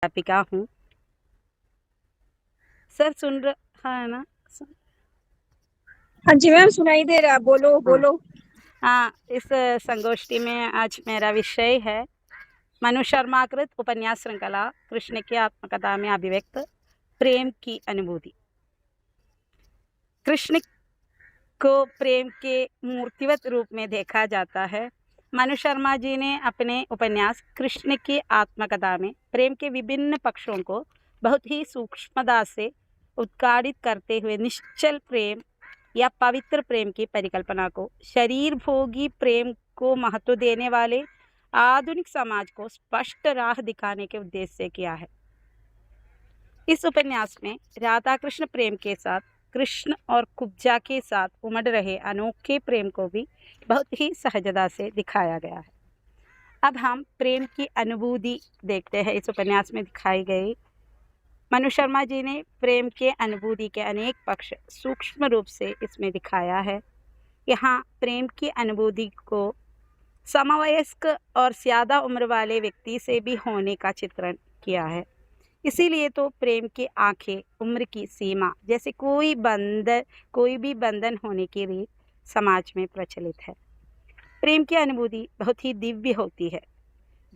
अध्यापिका हूँ। सर सुन रहा है ना? हाँ जी मैम, सुनाई दे रहा, बोलो हाँ बोलो। हाँ, इस संगोष्ठी में आज मेरा विषय है मनु शर्मा कृत उपन्यास श्रृंखला कृष्ण की आत्मकथा में अभिव्यक्त प्रेम की अनुभूति। कृष्ण को प्रेम के मूर्तिवत रूप में देखा जाता है। मनु शर्मा जी ने अपने उपन्यास कृष्ण की आत्मकथा में प्रेम के विभिन्न पक्षों को बहुत ही सूक्ष्मता से उत्कारित करते हुए निश्चल प्रेम या पवित्र प्रेम की परिकल्पना को शरीर भोगी प्रेम को महत्व देने वाले आधुनिक समाज को स्पष्ट राह दिखाने के उद्देश्य से किया है। इस उपन्यास में राधा कृष्ण प्रेम के साथ कृष्ण और कुब्जा के साथ उमड़ रहे अनोखे प्रेम को भी बहुत ही सहजता से दिखाया गया है। अब हम प्रेम की अनुभूति देखते हैं। इस उपन्यास में दिखाई गई मनु शर्मा जी ने प्रेम के अनुभूति के अनेक पक्ष सूक्ष्म रूप से इसमें दिखाया है। यहाँ प्रेम की अनुभूति को समवयस्क और ज्यादा उम्र वाले व्यक्ति से भी होने का चित्रण किया है। इसीलिए तो प्रेम की आंखें उम्र की सीमा जैसे कोई भी बंधन होने की रीत समाज में प्रचलित है। प्रेम की अनुभूति बहुत ही दिव्य होती है।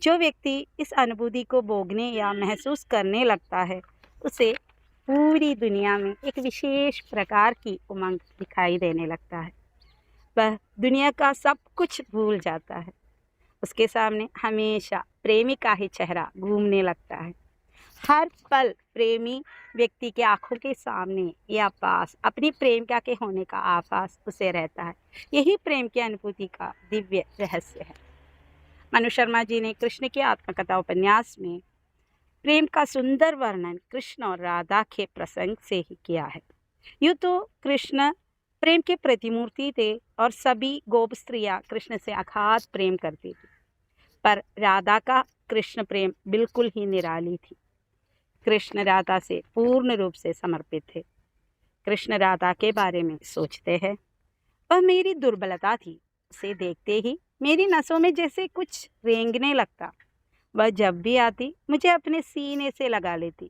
जो व्यक्ति इस अनुभूति को भोगने या महसूस करने लगता है उसे पूरी दुनिया में एक विशेष प्रकार की उमंग दिखाई देने लगता है। वह दुनिया का सब कुछ भूल जाता है। उसके सामने हमेशा प्रेमी का ही चेहरा घूमने लगता है। हर पल प्रेमी व्यक्ति के आंखों के सामने या पास अपनी प्रेमिका के होने का आभास उसे रहता है। यही प्रेम की अनुभूति का दिव्य रहस्य है। मनु शर्मा जी ने कृष्ण की आत्मकथा उपन्यास में प्रेम का सुंदर वर्णन कृष्ण और राधा के प्रसंग से ही किया है। यूँ तो कृष्ण प्रेम के प्रतिमूर्ति थे और सभी गोप स्त्रियां कृष्ण से अगाध प्रेम करती थी, पर राधा का कृष्ण प्रेम बिल्कुल ही निराली थी। कृष्ण राधा से पूर्ण रूप से समर्पित थे। कृष्ण राधा के बारे में सोचते हैं, वह मेरी दुर्बलता थी, उसे देखते ही मेरी नसों में जैसे कुछ रेंगने लगता। वह जब भी आती मुझे अपने सीने से लगा लेती।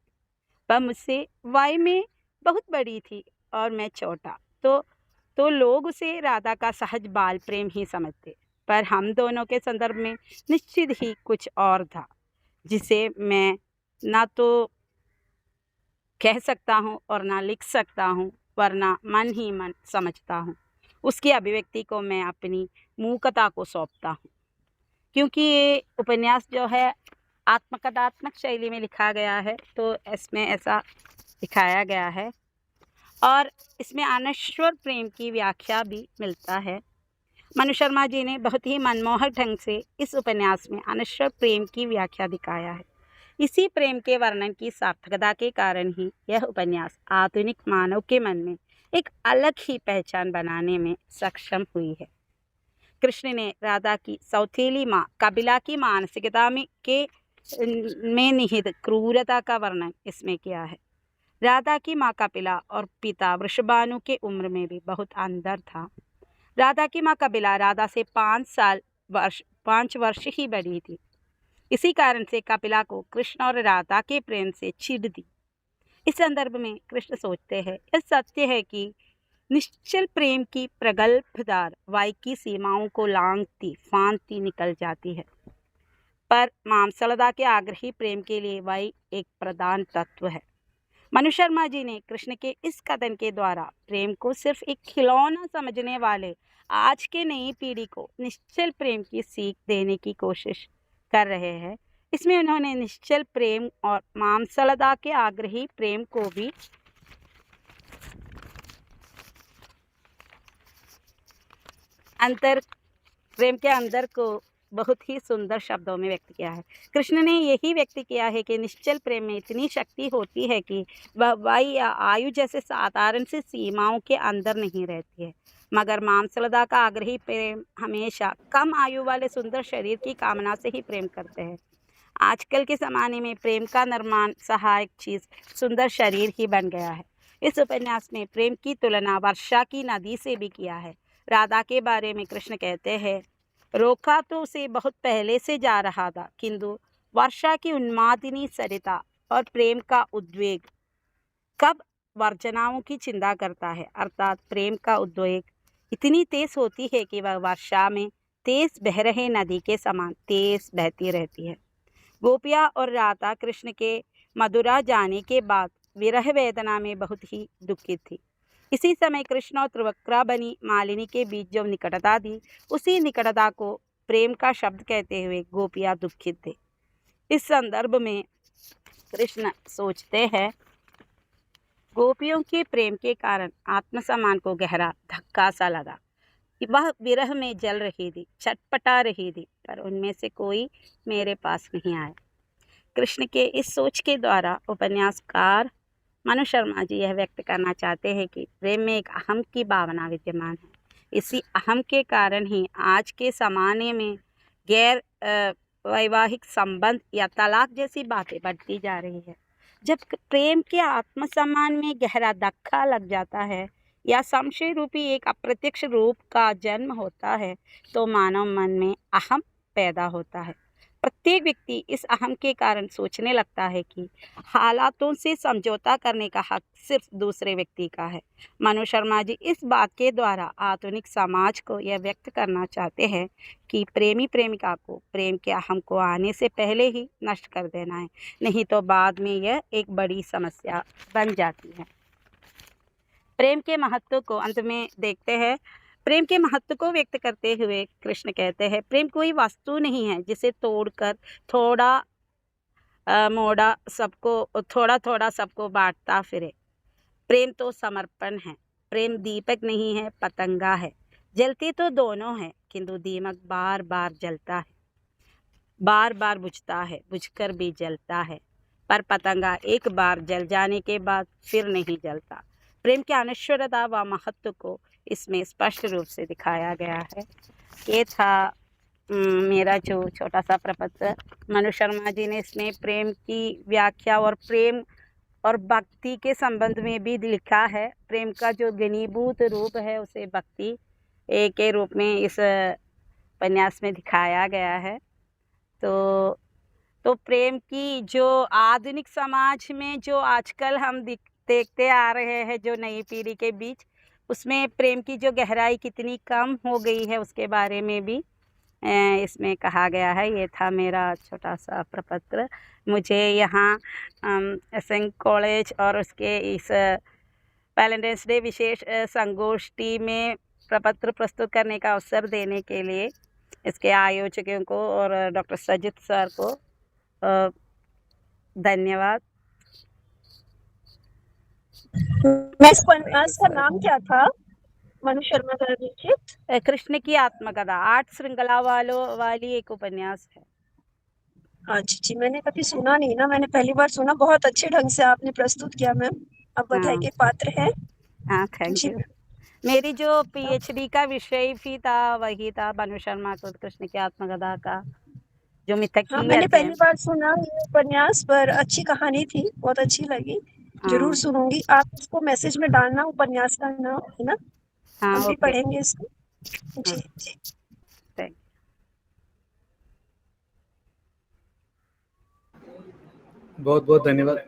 वह मुझसे वाय में बहुत बड़ी थी और मैं छोटा, तो लोग उसे राधा का सहज बाल प्रेम ही समझते, पर हम दोनों के संदर्भ में निश्चित ही कुछ और था, जिसे मैं ना तो कह सकता हूँ और ना लिख सकता हूँ, वरना मन ही मन समझता हूँ। उसकी अभिव्यक्ति को मैं अपनी मूकता को सौंपता हूँ। क्योंकि ये उपन्यास जो है आत्मकथात्मक शैली में लिखा गया है, तो इसमें ऐसा दिखाया गया है और इसमें अनश्वर प्रेम की व्याख्या भी मिलता है। मनु शर्मा जी ने बहुत ही मनमोहक ढंग से इस उपन्यास में अनश्वर प्रेम की व्याख्या दिखाया है। इसी प्रेम के वर्णन की सार्थकता के कारण ही यह उपन्यास आधुनिक मानव के मन में एक अलग ही पहचान बनाने में सक्षम हुई है। कृष्ण ने राधा की सौतेली माँ कपिला की मानसिकता में निहित क्रूरता का वर्णन इसमें किया है। राधा की माँ कपिला और पिता वृषभानु के उम्र में भी बहुत अंतर था। राधा की माँ कपिला राधा से 5 वर्ष ही बड़ी थी। इसी कारण से कपिला को कृष्ण और राधा के प्रेम से चिढ़ दी। इस संदर्भ में कृष्ण सोचते हैं, यह सत्य है कि निश्चल प्रेम की प्रगल्भधार वायु की सीमाओं को लांघती फांदती निकल जाती है, पर मामसलदा के आग्रही प्रेम के लिए वायु एक प्रधान तत्व है। मनु शर्मा जी ने कृष्ण के इस कथन के द्वारा प्रेम को सिर्फ एक खिलौना समझने वाले आज के नई पीढ़ी को निश्चल प्रेम की सीख देने की कोशिश कर रहे हैं। इसमें उन्होंने निश्चल प्रेम और मामसलदा के आग्रही प्रेम को भी प्रेम के अंदर को बहुत ही सुंदर शब्दों में व्यक्त किया है। कृष्ण ने यही व्यक्त किया है कि निश्चल प्रेम में इतनी शक्ति होती है कि वह वायु या आयु जैसे साधारण से सीमाओं के अंदर नहीं रहती है, मगर मामसलदा का आग्रही प्रेम हमेशा कम आयु वाले सुंदर शरीर की कामना से ही प्रेम करते हैं। आजकल के ज़माने में प्रेम का निर्माण सहायक चीज़ सुंदर शरीर ही बन गया है। इस उपन्यास में प्रेम की तुलना वर्षा की नदी से भी किया है। राधा के बारे में कृष्ण कहते हैं, रोका तो उसे बहुत पहले से जा रहा था, किंतु वर्षा की उन्मादिनी सरिता और प्रेम का उद्वेग कब वर्जनाओं की चिंता करता है, अर्थात प्रेम का उद्वेग इतनी तेज होती है कि वह वर्षा में तेज बह रहे नदी के समान तेज बहती रहती है। गोपिया और राधा कृष्ण के मथुरा जाने के बाद विरह वेदना में बहुत ही दुखित थी। इसी समय कृष्ण और त्रिवक्रा बनी मालिनी के बीच जो निकटता थी, उसी निकटता को प्रेम का शब्द कहते हुए गोपियाँ दुखित थे। इस संदर्भ में कृष्ण सोचते हैं, गोपियों के प्रेम के कारण आत्मसम्मान को गहरा धक्का सा लगा। वह विरह में जल रही थी, छटपटा रही थी, पर उनमें से कोई मेरे पास नहीं आया। कृष्ण के इस सोच के द्वारा उपन्यासकार मनु शर्मा जी यह व्यक्त करना चाहते हैं कि प्रेम में एक अहम की भावना विद्यमान है। इसी अहम के कारण ही आज के ज़माने में गैर वैवाहिक संबंध या तलाक जैसी बातें बढ़ती जा रही है। जब प्रेम के आत्मसम्मान में गहरा धक्का लग जाता है या संशय रूपी एक अप्रत्यक्ष रूप का जन्म होता है, तो मानव मन में अहम पैदा होता है। प्रत्येक व्यक्ति इस अहम के कारण सोचने लगता है कि हालातों से समझौता करने का हक सिर्फ दूसरे व्यक्ति का है। मनु शर्मा जी इस बात के द्वारा आधुनिक समाज को यह व्यक्त करना चाहते हैं कि प्रेमी प्रेमिका को प्रेम के अहम को आने से पहले ही नष्ट कर देना है, नहीं तो बाद में यह एक बड़ी समस्या बन जाती है। प्रेम के महत्व को अंत में देखते हैं। प्रेम के महत्व को व्यक्त करते हुए कृष्ण कहते हैं, प्रेम कोई वस्तु नहीं है जिसे तोड़कर थोड़ा थोड़ा थोड़ा सबको बांटता फिरे। प्रेम तो समर्पण है। प्रेम दीपक नहीं है, पतंगा है। जलती तो दोनों है, किंतु दीमक बार बार जलता है, बार बार बुझता है, बुझकर भी जलता है, पर पतंगा एक बार जल जाने के बाद फिर नहीं जलता। प्रेम की अनश्वरता व महत्व को इसमें स्पष्ट रूप से दिखाया गया है। ये था मेरा जो छोटा सा प्रपत्र। मनु शर्मा जी ने इसमें प्रेम की व्याख्या और प्रेम और भक्ति के संबंध में भी लिखा है। प्रेम का जो घनीभूत रूप है उसे भक्ति के रूप में इस उपन्यास में दिखाया गया है। तो प्रेम की जो आधुनिक समाज में जो आजकल हम देखते आ रहे हैं, जो नई पीढ़ी के बीच, उसमें प्रेम की जो गहराई कितनी कम हो गई है उसके बारे में भी इसमें कहा गया है। ये था मेरा छोटा सा प्रपत्र। मुझे यहाँ एसएन कॉलेज और उसके इस वैलेंटाइंस डे विशेष संगोष्ठी में प्रपत्र प्रस्तुत करने का अवसर देने के लिए इसके आयोजकों को और डॉक्टर सजित सर को धन्यवाद। इस उपन्यास का नाम क्या था मनु शर्मा द्वारा लिखित? कृष्ण की आत्मकथा 8 श्रृंखला वाली एक उपन्यास है। अच्छा जी, मैंने कभी सुना नहीं ना, मैंने पहली बार सुना। बहुत अच्छे ढंग से आपने प्रस्तुत किया मैम, अब बधाई के पात्र है। हाँ, थैंक जी यू। मेरी जो पीएचडी का विषय भी था वही था मनु शर्मा को कृष्ण की आत्मकथा का जो हाँ, मिथकीय मैंने अध्ययन। पहली बार सुना ये उपन्यास, पर अच्छी कहानी थी, बहुत अच्छी लगी। जरूर सुनूंगी। आप इसको मैसेज में डालना, उपन्यास का नाम है ना, हाँ, हम भी ओके। पढ़ेंगे इसको। जी जी। थैंक बहुत बहुत धन्यवाद।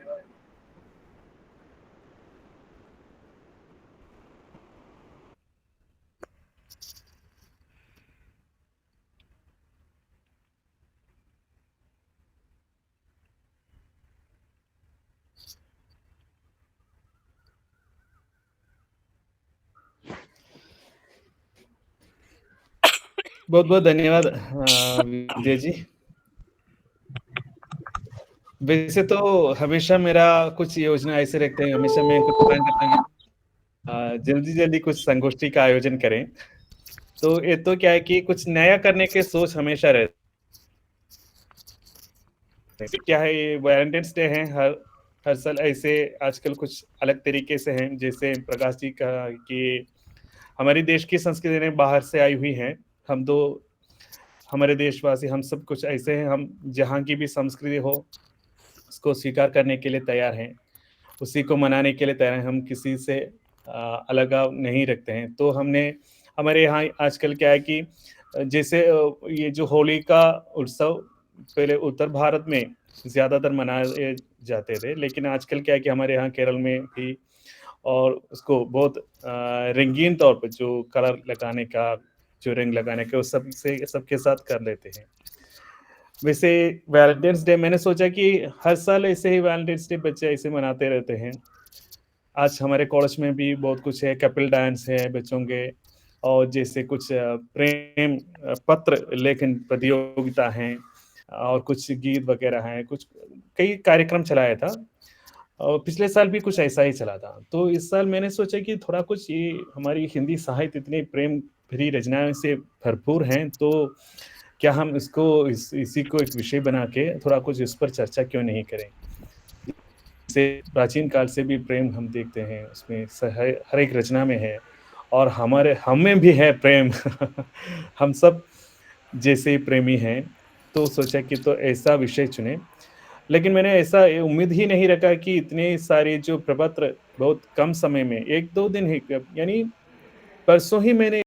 बहुत बहुत धन्यवाद विजय जी। वैसे तो हमेशा मेरा कुछ योजना ऐसे रखते हैं, हमेशा मैं कुछ प्लान करता हूँ जल्दी जल्दी कुछ संगोष्ठी का आयोजन करें। तो ये तो क्या है कि कुछ नया करने के सोच हमेशा रहते हैं। क्या है, ये वैलेंटाइंस डे है, हर साल ऐसे आजकल कुछ अलग तरीके से हैं। जैसे प्रकाश जी कहा कि हमारी देश की संस्कृति ने बाहर से आई हुई है। हम तो हमारे देशवासी हम सब कुछ ऐसे हैं, हम जहाँ की भी संस्कृति हो उसको स्वीकार करने के लिए तैयार हैं, उसी को मनाने के लिए तैयार हैं। हम किसी से अलगाव नहीं रखते हैं। तो हमने हमारे यहाँ आजकल क्या है कि जैसे ये जो होली का उत्सव पहले उत्तर भारत में ज़्यादातर मनाए जाते थे, लेकिन आजकल क्या है कि हमारे यहाँ केरल में भी और उसको बहुत रंगीन तौर पे जो कलर लगाने का, जो रंग लगाने का, वो सबके साथ कर लेते हैं। वैसे वैलेंटाइन्स डे मैंने सोचा कि हर साल ऐसे ही वैलेंटाइन्स डे बच्चे ऐसे मनाते रहते हैं। आज हमारे कॉलेज में भी बहुत कुछ है, कपिल डांस है बच्चों के, और जैसे कुछ प्रेम पत्र लेखन प्रतियोगिता हैं, और कुछ गीत वगैरह हैं, कुछ कई कार्यक्रम चलाया था, और पिछले साल भी कुछ ऐसा ही चला था। तो इस साल मैंने सोचा कि थोड़ा कुछ, ये हमारी हिंदी साहित्य इतनी प्रेम भरी रचनाओं से भरपूर हैं, तो क्या हम इसी को एक विषय बना के थोड़ा कुछ इस पर चर्चा क्यों नहीं करें? से प्राचीन काल से भी प्रेम हम देखते हैं, उसमें हर एक रचना में है, और हमें भी है प्रेम। हम सब जैसे प्रेमी हैं, तो सोचा कि तो ऐसा विषय चुने। लेकिन मैंने ऐसा उम्मीद ही नहीं रखा कि इतने सारे जो प्रपत्र बहुत कम समय में 1-2 दिन ही, यानी परसों ही मैंने